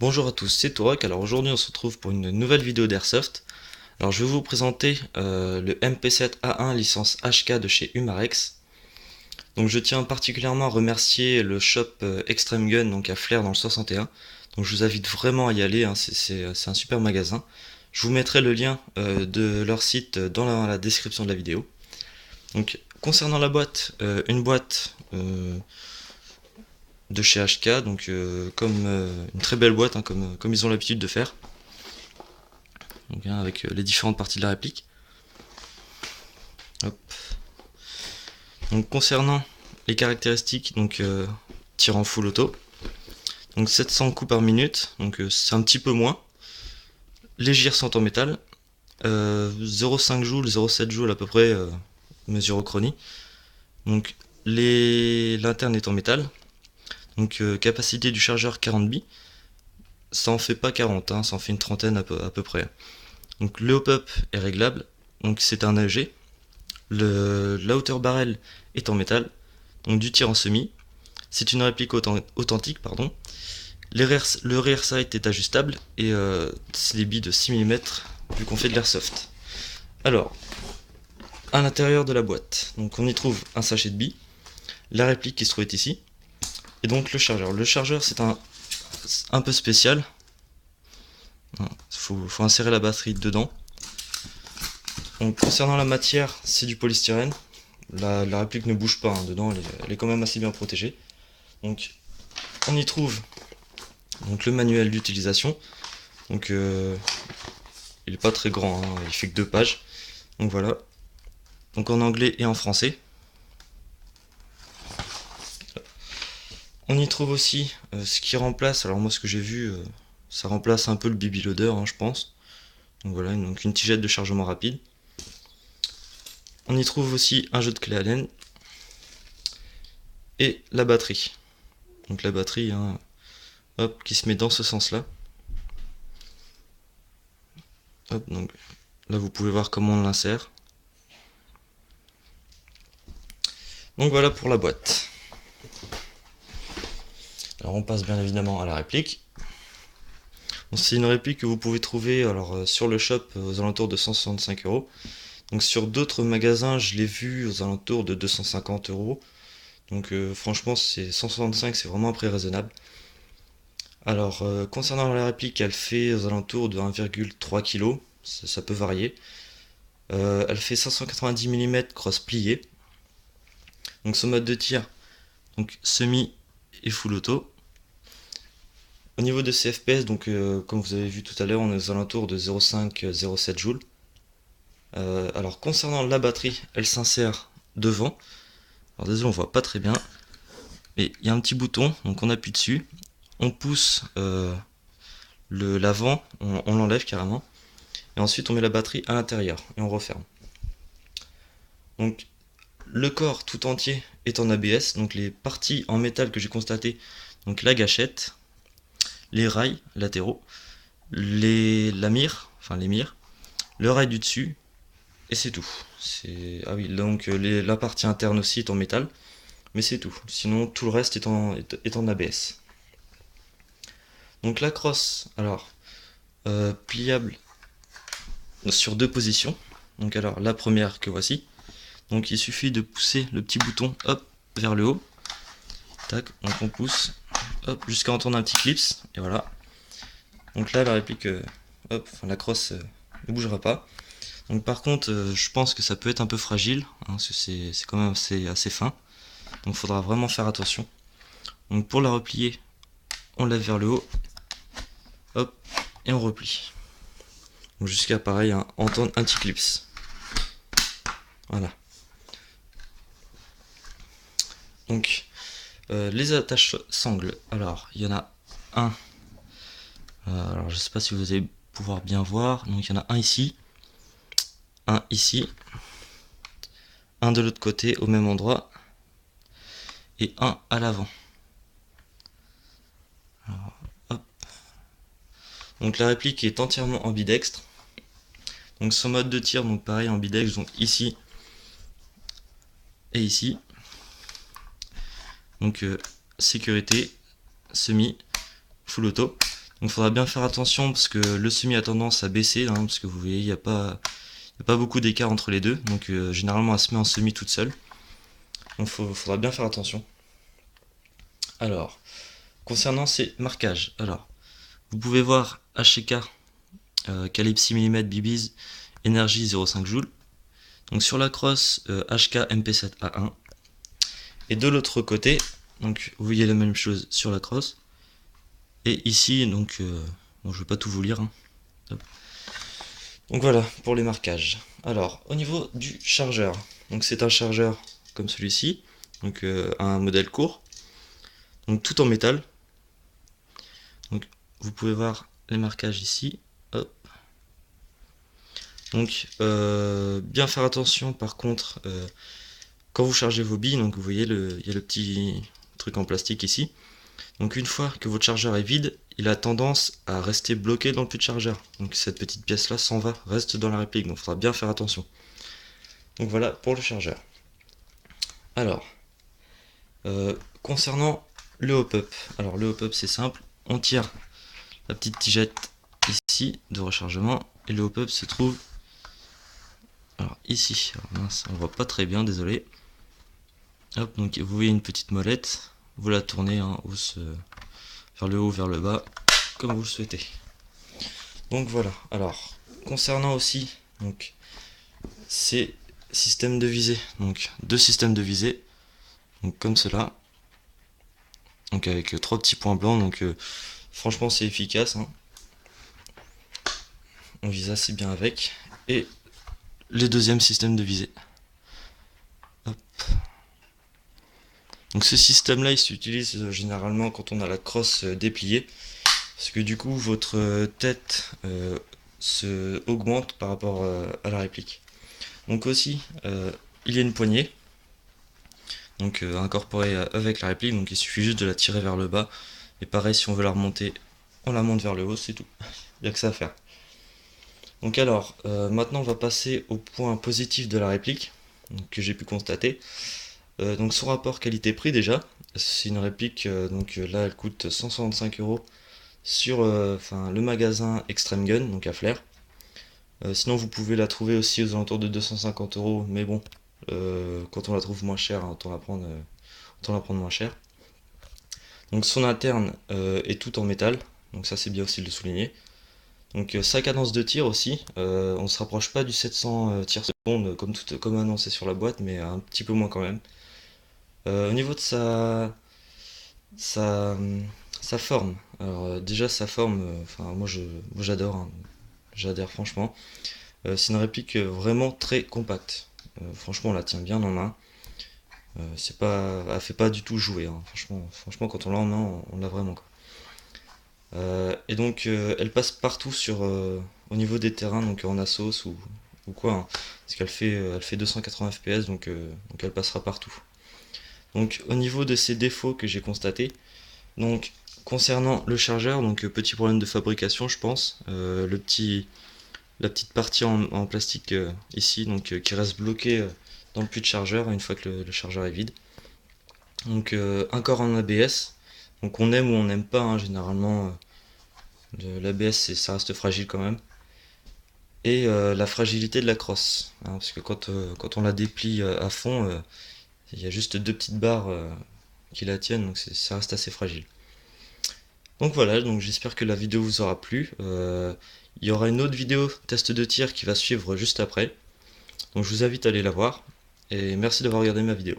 Bonjour à tous, c'est Tourak. Alors aujourd'hui on se retrouve pour une nouvelle vidéo d'Airsoft. Alors je vais vous présenter le MP7A1 licence HK de chez Umarex. Donc je tiens particulièrement à remercier le shop Extreme Gun donc à Flers dans le 61. Donc je vous invite vraiment à y aller, hein, c'est un super magasin. Je vous mettrai le lien de leur site dans la description de la vidéo. Donc concernant la boîte, une boîte de chez HK, donc comme une très belle boîte, hein, comme ils ont l'habitude de faire. Donc, hein, avec les différentes parties de la réplique. Hop. Donc concernant les caractéristiques, donc tir en full auto, donc 700 coups par minute, donc c'est un petit peu moins. Les gires sont en métal, 0,5 joules, 0,7 joules à peu près, mesure au chronie. Donc l'interne est en métal. Donc capacité du chargeur 40 billes. Ça en fait pas 40, hein, ça en fait une trentaine à peu près. Donc le hop-up est réglable, donc c'est un AEG. La hauteur barrel est en métal, donc du tir en semi. C'est une réplique authentique, pardon. Le rear sight est ajustable et c'est des billes de 6 mm vu qu'on fait de l'airsoft. Alors, à l'intérieur de la boîte, donc on y trouve un sachet de billes, la réplique qui se trouve ici, et donc le chargeur. Le chargeur c'est un peu spécial. Faut insérer la batterie dedans. Donc concernant la matière, c'est du polystyrène. La réplique ne bouge pas, hein, dedans elle est quand même assez bien protégée. Donc on y trouve donc le manuel d'utilisation. Donc il est pas très grand, hein, il fait que 2 pages. Donc voilà. Donc en anglais et en français. On y trouve aussi ce qui remplace, alors moi ce que j'ai vu, ça remplace un peu le BB Loader, hein, je pense. Donc voilà, donc une tigette de chargement rapide. On y trouve aussi un jeu de clé Allen et la batterie. Donc la batterie, hein, hop, qui se met dans ce sens-là. Hop, donc là vous pouvez voir comment on l'insère. Donc voilà pour la boîte. Alors on passe bien évidemment à la réplique. C'est une réplique que vous pouvez trouver alors, sur le shop aux alentours de 165 euros. Donc sur d'autres magasins, je l'ai vu aux alentours de 250 euros. Donc franchement, c'est 165, c'est vraiment un prix raisonnable. Alors concernant la réplique, elle fait aux alentours de 1,3 kg, ça peut varier. Elle fait 590 mm cross plié. Donc son mode de tir, donc semi et full auto. Au niveau de ses FPS, donc comme vous avez vu tout à l'heure, on est aux alentours de 0,5-0,7 joules. Alors concernant la batterie, elle s'insère devant. Alors désolé, on voit pas très bien, mais il y a un petit bouton, donc on appuie dessus, on pousse l'avant, on l'enlève carrément, et ensuite on met la batterie à l'intérieur et on referme. Donc le corps tout entier est en ABS, donc les parties en métal que j'ai constatées, donc la gâchette, les rails latéraux, la mire, enfin les mires, le rail du dessus, et c'est tout. Ah oui, donc la partie interne aussi est en métal, mais c'est tout. Sinon tout le reste est en ABS. Donc la crosse, alors pliable sur 2 positions. Donc alors la première que voici. Donc il suffit de pousser le petit bouton hop vers le haut. Tac, donc on pousse hop jusqu'à entendre un petit clips et voilà. Donc là la réplique hop, enfin la crosse ne bougera pas. Donc par contre je pense que ça peut être un peu fragile, hein, parce que c'est quand même assez fin. Donc il faudra vraiment faire attention. Donc pour la replier, on lève vers le haut. Hop, et on replie. Donc jusqu'à pareil, hein, entendre un petit clips. Voilà. Donc les attaches sangles. Alors il y en a un. Alors je sais pas si vous allez pouvoir bien voir. Donc il y en a un ici, un ici, un de l'autre côté au même endroit et un à l'avant. Donc la réplique est entièrement ambidextre. Donc son mode de tir, donc pareil ambidextre, donc ici et ici. Donc sécurité, semi, full auto. Donc il faudra bien faire attention parce que le semi a tendance à baisser, hein, parce que vous voyez, il n'y a pas beaucoup d'écart entre les deux. Donc généralement elle se met en semi toute seule. Donc faudra bien faire attention. Alors, concernant ces marquages, alors, vous pouvez voir HK, calibre 6 mm BBs, énergie 0,5 J. Donc sur la crosse, HK MP7A1. Et de l'autre côté, donc vous voyez la même chose sur la crosse. Et ici, donc, bon, je vais pas tout vous lire, hein. Donc voilà pour les marquages. Alors, au niveau du chargeur, donc c'est un chargeur comme celui-ci, donc un modèle court, donc tout en métal. Donc vous pouvez voir les marquages ici. Hop. Donc bien faire attention par contre quand vous chargez vos billes, donc vous voyez il y a le petit truc en plastique ici. Donc une fois que votre chargeur est vide, il a tendance à rester bloqué dans le puits de chargeur. Donc cette petite pièce là s'en va, reste dans la réplique, donc il faudra bien faire attention. Donc voilà pour le chargeur. Alors, concernant le hop-up, alors le hop-up c'est simple, on tire la petite tigette ici de rechargement et le hop-up se trouve alors ici. Alors, mince, on voit pas très bien, désolé. Hop, donc vous voyez une petite molette, vous la tournez hein, vers le haut, vers le bas, comme vous le souhaitez. Donc voilà. Alors concernant aussi donc ces systèmes de visée, donc deux systèmes de visée, donc comme cela, donc avec trois petits points blancs, donc franchement c'est efficace, hein. On vise assez bien avec. Et le deuxième système de visée. Hop. Donc ce système là il s'utilise généralement quand on a la crosse dépliée, parce que du coup votre tête se augmente par rapport à la réplique. Donc aussi il y a une poignée donc incorporée avec la réplique, donc il suffit juste de la tirer vers le bas, et pareil si on veut la remonter on la monte vers le haut, c'est tout. Il n'y a que ça à faire. Donc alors maintenant on va passer au point positif de la réplique donc, que j'ai pu constater. Donc son rapport qualité-prix déjà, c'est une réplique, donc là elle coûte 165€ sur le magasin Extreme Gun, donc à Flers. Sinon vous pouvez la trouver aussi aux alentours de 250€, mais bon, quand on la trouve moins chère, hein, autant la prendre moins cher. Donc son interne est tout en métal, donc ça c'est bien aussi de le souligner. Donc sa cadence de tir aussi, on ne se rapproche pas du 700 tirs secondes comme annoncé sur la boîte, mais un petit peu moins quand même. Au niveau de sa, sa forme, alors déjà sa forme, moi j'adore, hein, j'adhère franchement. C'est une réplique vraiment très compacte. Franchement on la tient bien en main. Elle fait pas du tout jouer, hein. Franchement quand on l'a en main, on l'a vraiment quoi. Et donc elle passe partout au niveau des terrains, donc en assos ou quoi, hein, parce elle fait 280 fps, donc elle passera partout. Donc au niveau de ces défauts que j'ai constatés, donc concernant le chargeur, donc petit problème de fabrication je pense, la petite partie en plastique ici, donc qui reste bloquée dans le puits de chargeur une fois que le chargeur est vide. Donc encore en ABS, donc on aime ou on n'aime pas, hein, généralement l'ABS ça reste fragile quand même. Et la fragilité de la crosse, hein, parce que quand on la déplie à fond, il y a juste deux petites barres qui la tiennent, donc ça reste assez fragile. Donc voilà, donc j'espère que la vidéo vous aura plu. Il y aura une autre vidéo test de tir qui va suivre juste après. Donc je vous invite à aller la voir. Et merci d'avoir regardé ma vidéo.